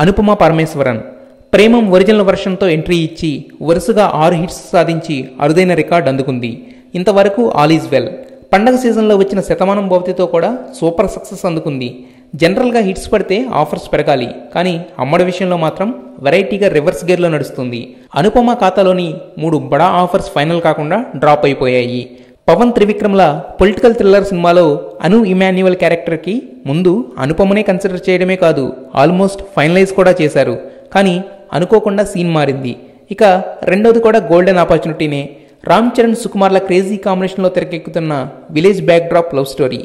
Anupama Parameswaran Premam original వర్షన్తో entry ఇచ్చి వరుసగా 6 hits సాధించి అరుదైన రికార్డు అందుకుంది. ఇంతవరకు ఆల్ ఈజ్ వెల్. పండగ సీజన్లో వచ్చిన శతమానం భవతితో కూడా సూపర్ సక్సెస్ అందుకుంది. జనరల్గా హిట్స్ పడితే ఆఫర్స్ పెరగాలి, కానీ అమ్మడి విషయంలో మాత్రం వెరైటీగా రివర్స్ గేర్లో నడుస్తుంది. అనుపమ ఖాతాలోని 3 బడా ఆఫర్స్ ఫైనల్ కాకుండా డ్రాప్ అయిపోయాయి. పవన్ త్రివిక్రమ్ల పొలిటికల్ థ్రిల్లర్ సినిమాలో అను ఇమాన్యువల్ క్యారెక్టర్కి ముందు అనుపమనే కన్సిడర్ చేయడమే కాదు, ఆల్మోస్ట్ ఫైనలైజ్ కూడా చేశారు. కానీ అనుకోకుండా సీన్ మారింది. ఇక రెండోది కూడా గోల్డెన్ ఆపర్చునిటీనే. రామ్ చరణ్ సుకుమార్ల క్రేజీ కాంబినేషన్లో తెరకెక్కుతున్న village backdrop love story.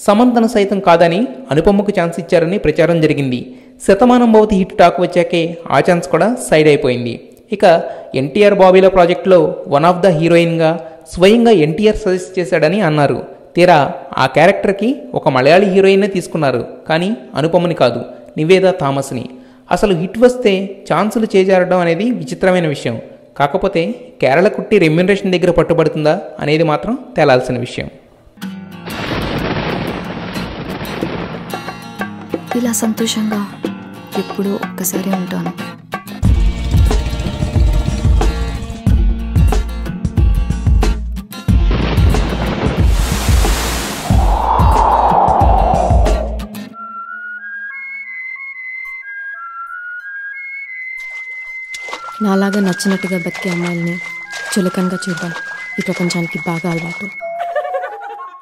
సమంతను సైతం కాదని అనుపమకు ఛాన్స్ ఇచ్చారని ప్రచారం జరిగింది. శతమానం భవతి హిట్ టాక్ వచ్చాకే ఆ ఛాన్స్ కూడా సైడ్ అయిపోయింది. ఇక ఎన్టీఆర్ బాబీల ప్రాజెక్టులో వన్ ఆఫ్ ద హీరోయిన్గా స్వయంగా ఎన్టీఆర్ సజెస్ట్ చేశాడని అన్నారు. తీరా ఆ క్యారెక్టర్కి ఒక మలయాళీ హీరోయిన్నే తీసుకున్నారు, కానీ అనుపమని కాదు, నివేదా థామస్ని. అసలు హిట్ వస్తే ఛాన్సులు చేజారడం అనేది విచిత్రమైన విషయం. కాకపోతే కేరళ కుట్టి రెమ్యునరేషన్ దగ్గర పట్టుబడుతుందా అనేది మాత్రం తేలాల్సిన విషయం. ఇలా సంతోషంగా ఎప్పుడూ ఒక్కసారి ఉంటాను. నాలాగా నచ్చినట్టుగా బతికే అమ్మాయిల్ని చులకనగా చూద్దాం. ఈ ప్రపంచానికి బాగా అలవాటు.